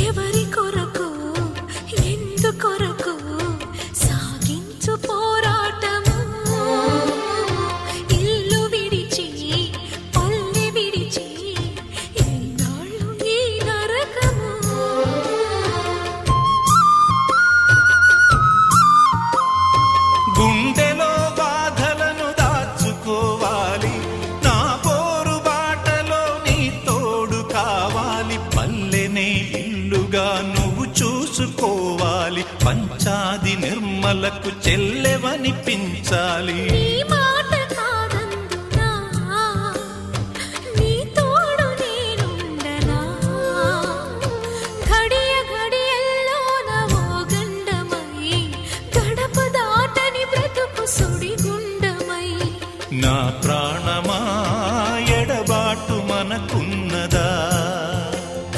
ఎవరి కొరకు ఎందుకొరకు సాగించు పోరాటము ఇల్లు విడిచి పల్లె విడిచి ఎన్నాళ్ళు ఈ నరకము గుండెలో బాధలను దాచుకోవాలి నా పోరు బాటలో నీ తోడు కావాలి పల్లెనే ఇల్లుగా నువ్వు చూసుకోవాలి పంచాది నిర్మలకు చెల్లెవనిపించాలి